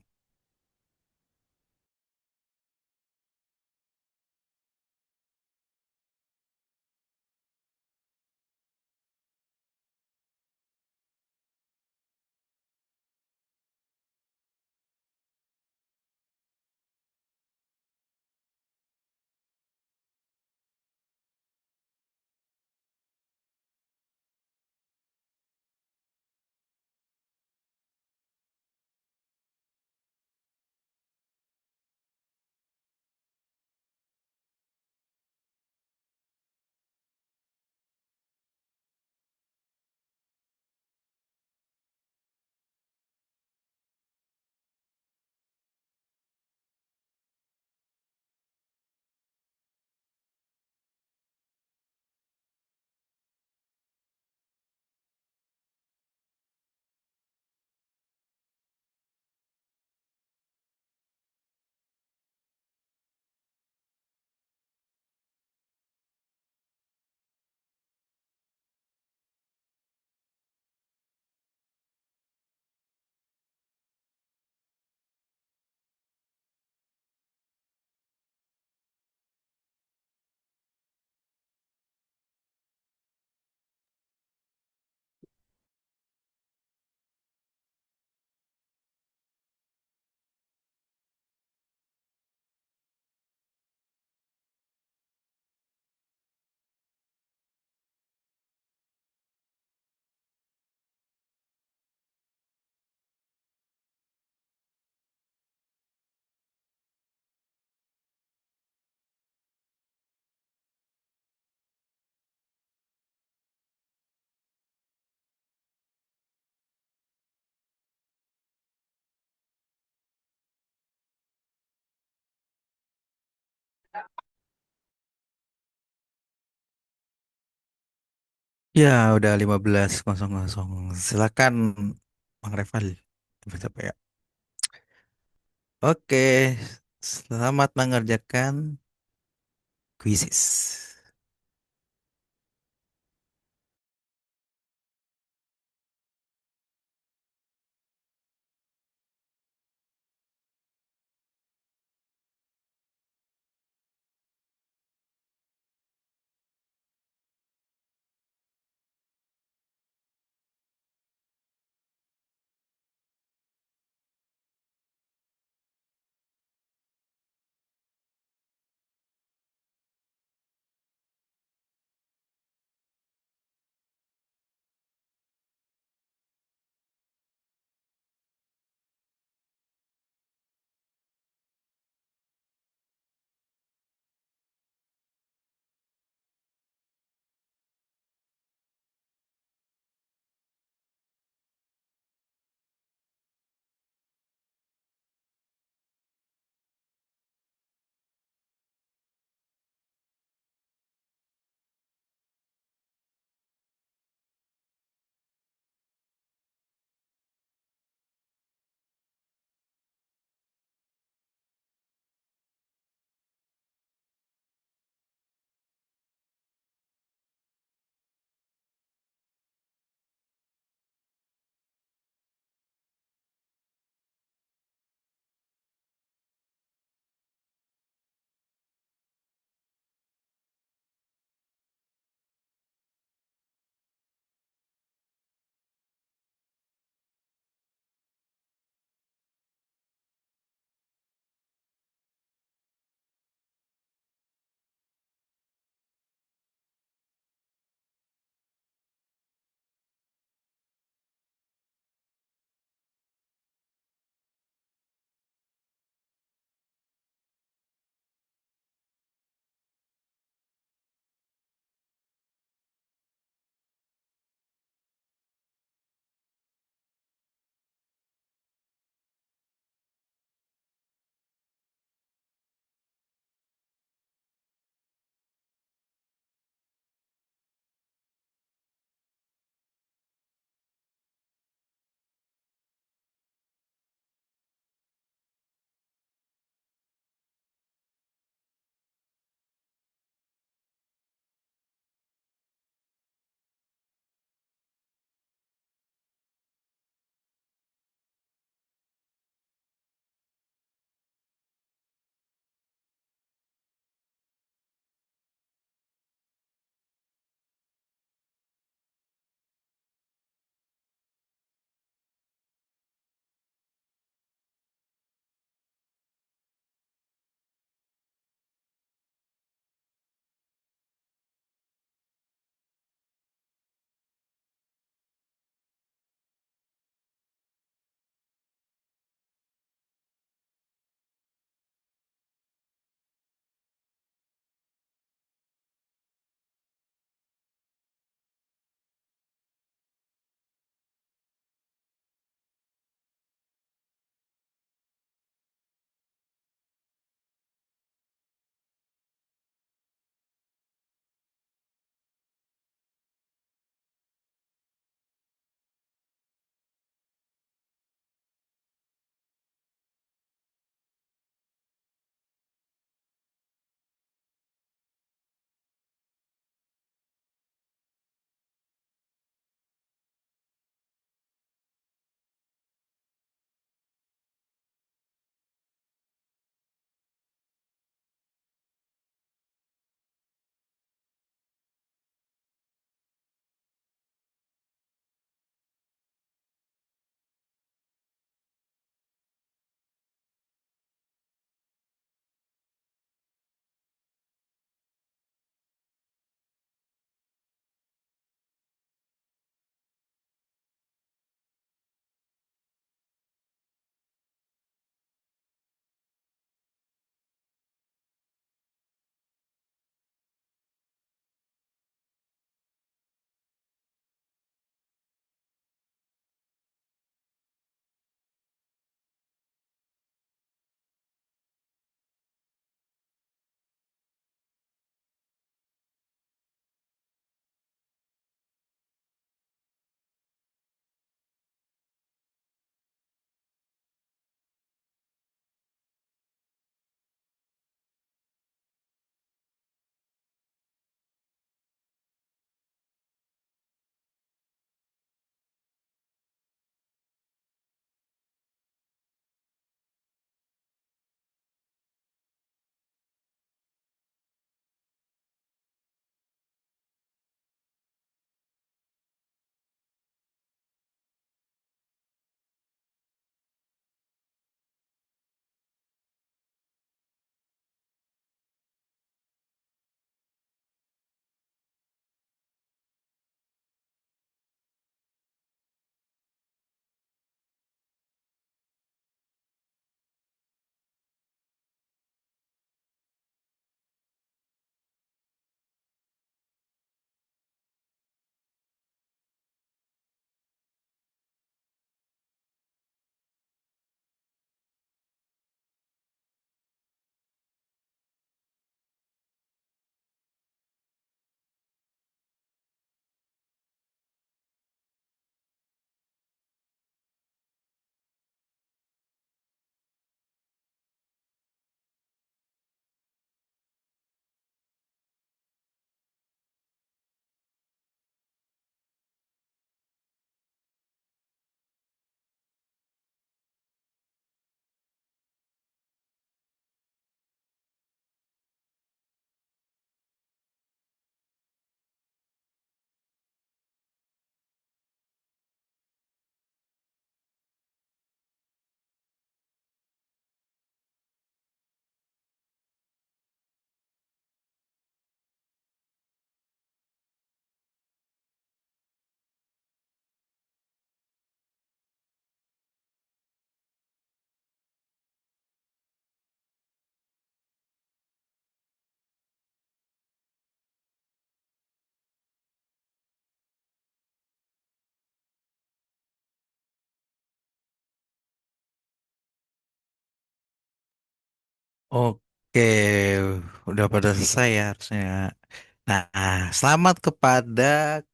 Ya, udah 15.00. Silakan Bang Reval. Cepet-cepet ya. Oke, selamat mengerjakan kuisis. Oke, udah pada selesai ya harusnya. Nah, selamat kepada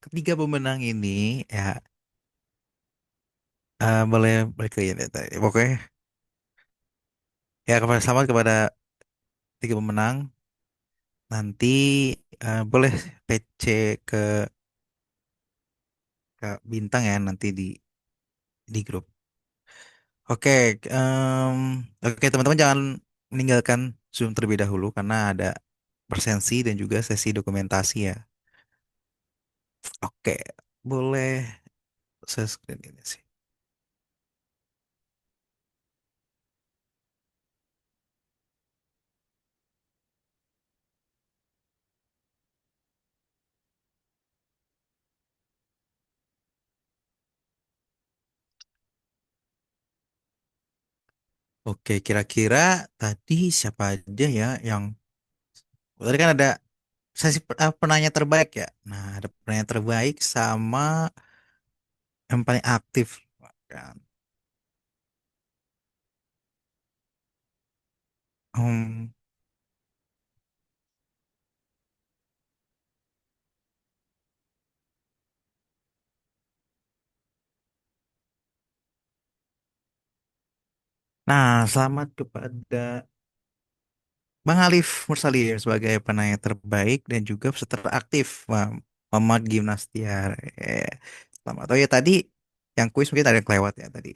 ketiga pemenang ini ya. Boleh balik ke ini tadi. Pokoknya ya selamat kepada tiga pemenang. Nanti boleh PC ke Bintang ya nanti di grup. Oke, em, oke teman-teman jangan meninggalkan Zoom terlebih dahulu karena ada presensi dan juga sesi dokumentasi ya. Oke, boleh saya screen ini sih. Oke, kira-kira tadi siapa aja ya yang tadi kan ada sesi penanya terbaik ya. Nah, ada penanya terbaik sama yang paling aktif kan. Hmm, Nah, selamat kepada Bang Alif Mursalim sebagai penanya terbaik dan juga peserta aktif Muhammad Gimnastiar. Eh, Selamat. Oh ya tadi yang kuis mungkin ada yang kelewat ya tadi.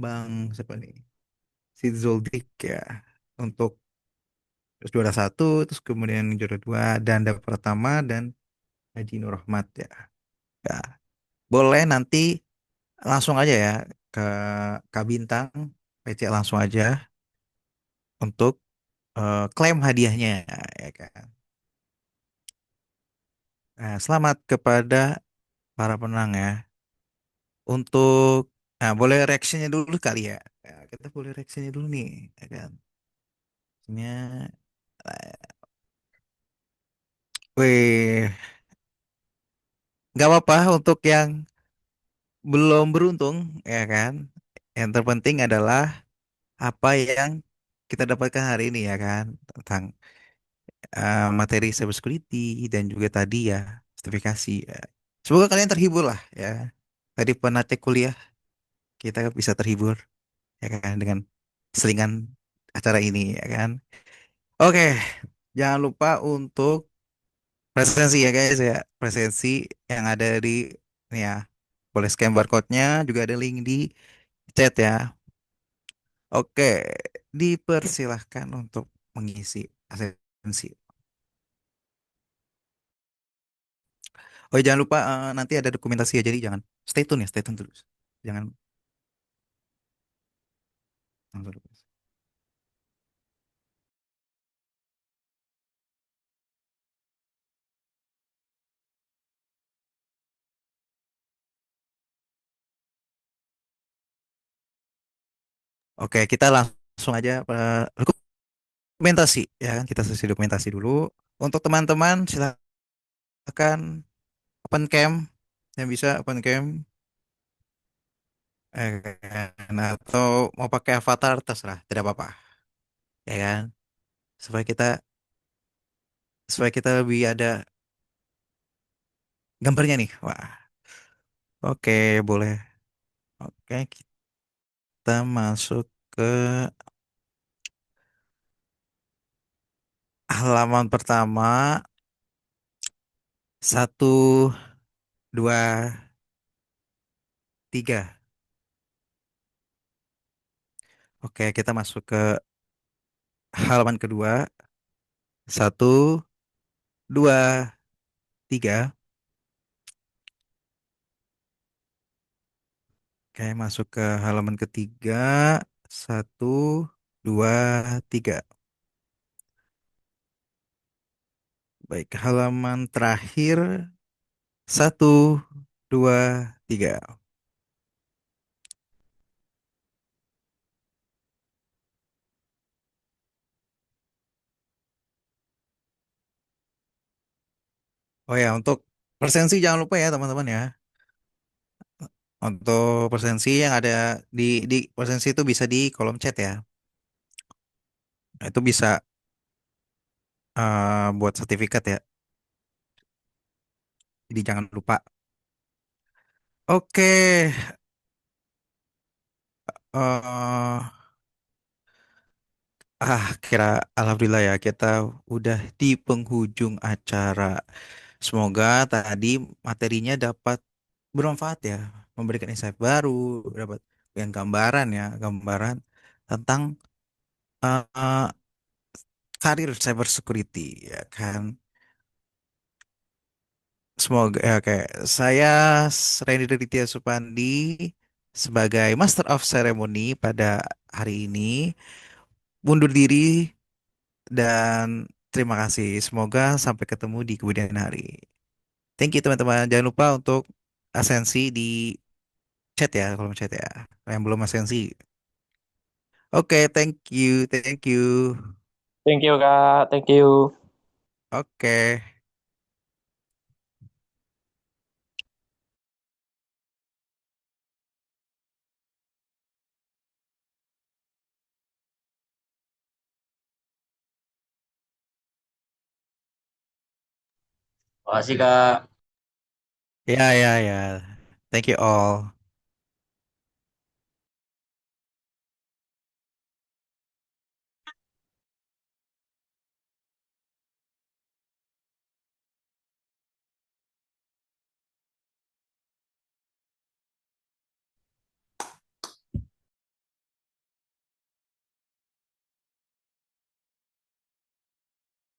Bang siapa nih? Si Zoldik ya untuk juara satu, terus kemudian juara dua Danda Pratama dan Haji Nur Rahmat ya. Ya, boleh nanti langsung aja ya ke Kak Bintang PC langsung aja untuk klaim hadiahnya ya kan. Nah, selamat kepada para penang ya. Untuk boleh reaksinya dulu kali ya. Ya, kita boleh reaksinya dulu nih, ya kan. Nya, wih, nggak apa-apa untuk yang belum beruntung, ya kan. Yang terpenting adalah apa yang kita dapatkan hari ini ya kan tentang materi cybersecurity dan juga tadi ya sertifikasi. Ya. Semoga kalian terhibur lah ya. Tadi penat kuliah kita bisa terhibur ya kan dengan selingan acara ini ya kan. Oke, jangan lupa untuk presensi ya guys ya. Presensi yang ada di ini ya. Boleh scan barcode-nya, juga ada link di chat ya. Oke, dipersilahkan untuk mengisi presensi. Oh jangan lupa nanti ada dokumentasi ya, jadi jangan stay tune terus. Jangan langsung. Oke, kita langsung aja dokumentasi ya kan. Kita sesi dokumentasi dulu. Untuk teman-teman silakan open cam yang bisa open cam atau mau pakai avatar terserah, tidak apa-apa. Ya kan? Supaya kita supaya kita lebih ada gambarnya nih. Wah, oke, boleh. Oke, kita masuk ke halaman pertama. Satu, dua, tiga. Oke, kita masuk ke halaman kedua. Satu, dua, tiga. Oke, masuk ke halaman ketiga. Satu, dua, tiga. Baik, halaman terakhir. Satu, dua, tiga. Oh ya, untuk presensi jangan lupa ya teman-teman ya. Untuk presensi yang ada di presensi itu bisa di kolom chat ya. Nah, itu bisa buat sertifikat ya. Jadi jangan lupa. Oke, eh kira alhamdulillah ya kita udah di penghujung acara. Semoga tadi materinya dapat bermanfaat ya, memberikan insight baru, dapat yang gambaran ya, gambaran tentang eh, karir cyber security ya kan. Semoga ya kayak saya Randy Raditya Supandi sebagai Master of Ceremony pada hari ini mundur diri dan terima kasih. Semoga sampai ketemu di kemudian hari. Thank you teman-teman. Jangan lupa untuk asensi di chat ya kalau mau chat ya. Yang belum asensi. Oke, thank you, thank you. Thank you, Kak. Thank you. Oke. Makasih, Kak. Ya, ya, ya. Thank you all.